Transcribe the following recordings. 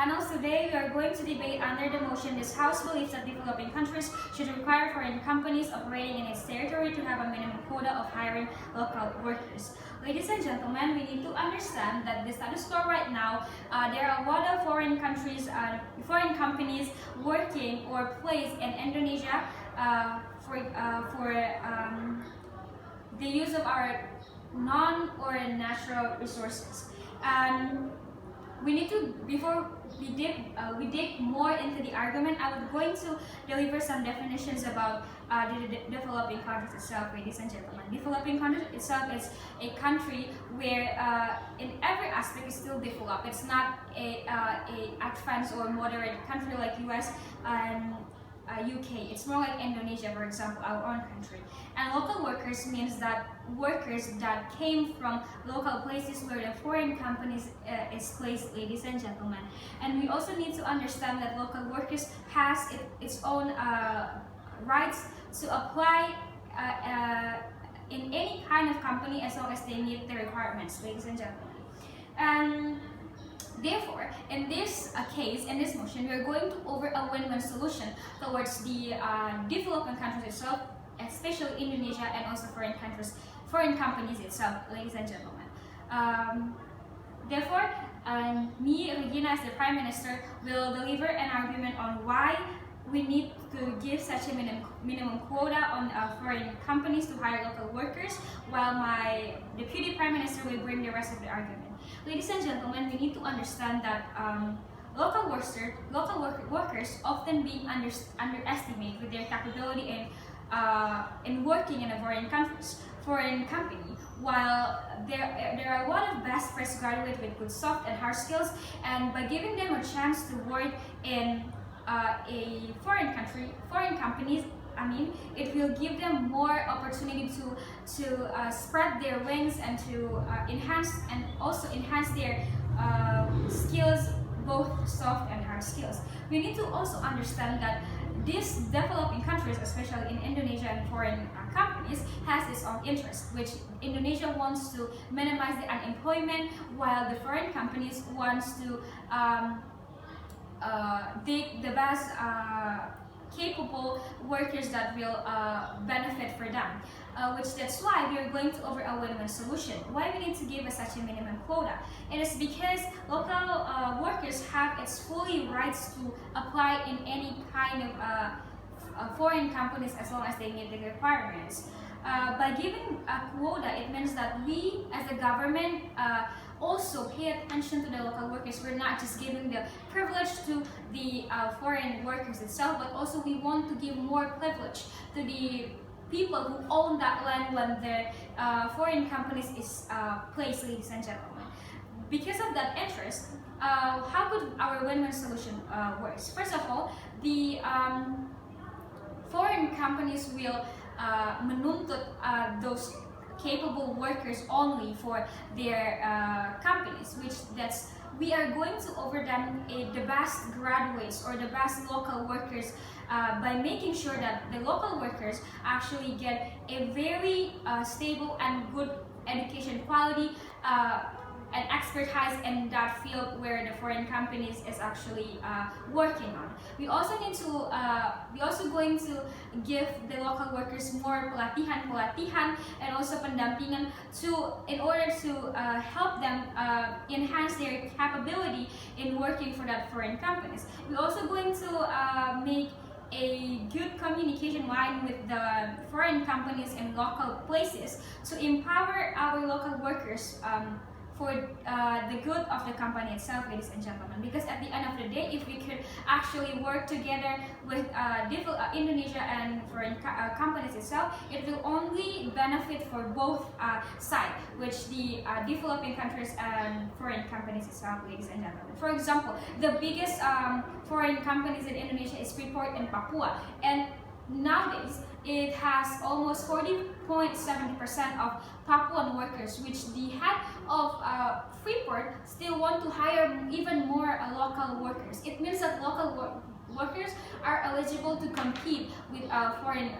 panels today, we are going to debate under the motion this House believes that developing countries should require foreign companies operating in its territory to have a minimum quota of hiring local workers. Ladies and gentlemen, we need to understand that the status quo right now, there are a lot of foreign countries, foreign companies working or placed in Indonesia for the use of our non or natural resources. And we need to, before we dig more into the argument, I was going to deliver some definitions about the developing countries itself, ladies and gentlemen. Developing countries itself is a country where in every aspect is still developed. It's not a advanced or moderate country like US and UK. It's more like Indonesia, for example, our own country. And local workers means that workers that came from local places where the foreign companies is placed, ladies and gentlemen. And we also need to understand that local workers has its own rights to apply in any kind of company as long as they meet the requirements, ladies and gentlemen. And therefore, in this case, in this motion, we are going to over a win-win solution towards the developing countries itself, especially Indonesia, and also foreign companies itself, ladies and gentlemen. Therefore, me, Regina, as the Prime Minister, will deliver an argument on why we need to give such a minimum quota on foreign companies to hire local workers, while my Deputy Prime Minister will bring the rest of the argument. Ladies and gentlemen, we need to understand that local workers often being underestimated with their capability in working in a foreign company, while there are a lot of best press graduates with good soft and hard skills, and by giving them a chance to work in a foreign companies, it will give them more opportunity to spread their wings and to enhance their skills, both soft and hard skills. We need to also understand that these developing countries, especially in Indonesia and foreign companies, has its own interest, which Indonesia wants to minimize the unemployment, while the foreign companies wants to take the best capable workers that will benefit for them, that's why we are going to over a win-win solution. Why we need to give such a minimum quota? It is because local workers have its fully rights to apply in any kind of foreign companies as long as they meet the requirements. By giving a quota, it means that we as the government also pay attention to the local workers. We're not just giving the privilege to the foreign workers itself, but also we want to give more privilege to the people who own that land when the foreign companies is placed, ladies and gentlemen. Because of that interest, how could our win-win solution work? First of all, the foreign companies will menuntut those capable workers only for their companies, we are going to over them the best graduates or the best local workers by making sure that the local workers actually get a very stable and good education quality and expertise in that field where the foreign companies is actually working on. We also going to give the local workers more pelatihan and also pendampingan in order to help them enhance their capability in working for that foreign companies. We're also going to make a good communication line with the foreign companies in local places to empower our local workers for the good of the company itself, ladies and gentlemen. Because at the end of the day, if we could actually work together with Indonesia and foreign companies itself, it will only benefit for both sides, which the developing countries and foreign companies itself, ladies and gentlemen. For example, the biggest foreign companies in Indonesia is Freeport in Papua, and nowadays it has almost 40.70% of Papuan workers, which the head of Freeport still want to hire even more local workers. It means that local workers are eligible to compete with foreign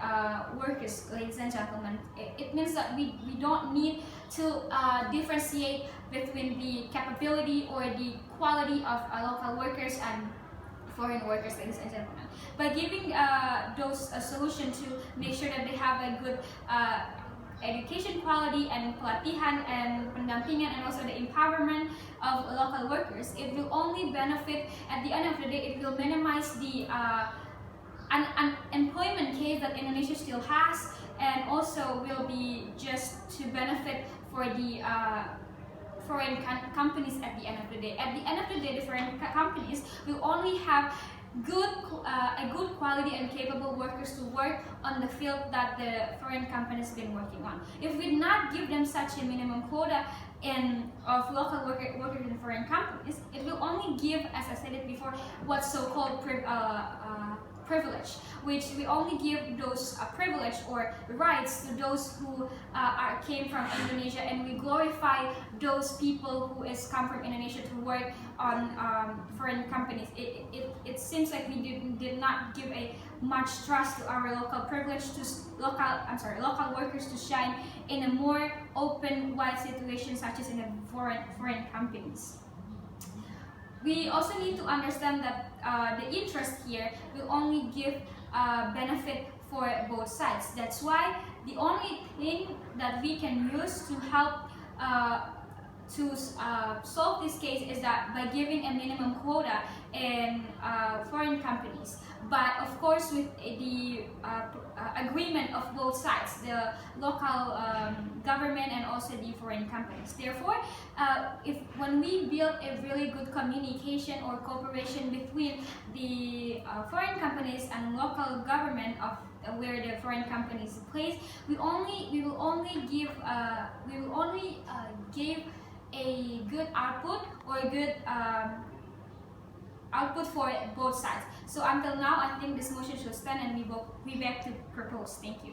workers, ladies and gentlemen. It means that we don't need to differentiate between the capability or the quality of local workers and foreign workers, ladies and gentlemen. By giving those a solution to make sure that they have a good education quality and pelatihan and pendampingan and also the empowerment of local workers, it will only benefit, at the end of the day, it will minimize the unemployment case that Indonesia still has, and also will be just to benefit for the foreign companies at the end of the day. At the end of the day, the foreign companies will only have a good quality and capable workers to work on the field that the foreign companies been working on. If we not give them such a minimum quota of local workers in foreign companies, it will only give, as I said it before, what's so-called privilege, which we only give those privilege or rights to those who came from Indonesia, and we glorify those people who come from Indonesia to work on foreign companies. It seems like we did not give a much trust to our local privilege, to local workers to shine in a more open, wide situation, such as in the foreign companies. We also need to understand that the interest here will only give benefit for both sides. That's why the only thing that we can use to help to solve this case is that by giving a minimum quota in foreign companies. But of course, with the agreement of both sides, the local government and also the foreign companies. Therefore, when we build a really good communication or cooperation between the foreign companies and local government of where the foreign companies place, we will only give a good output or a good output for both sides. So until now, I think this motion should stand, and we back to propose. Thank you.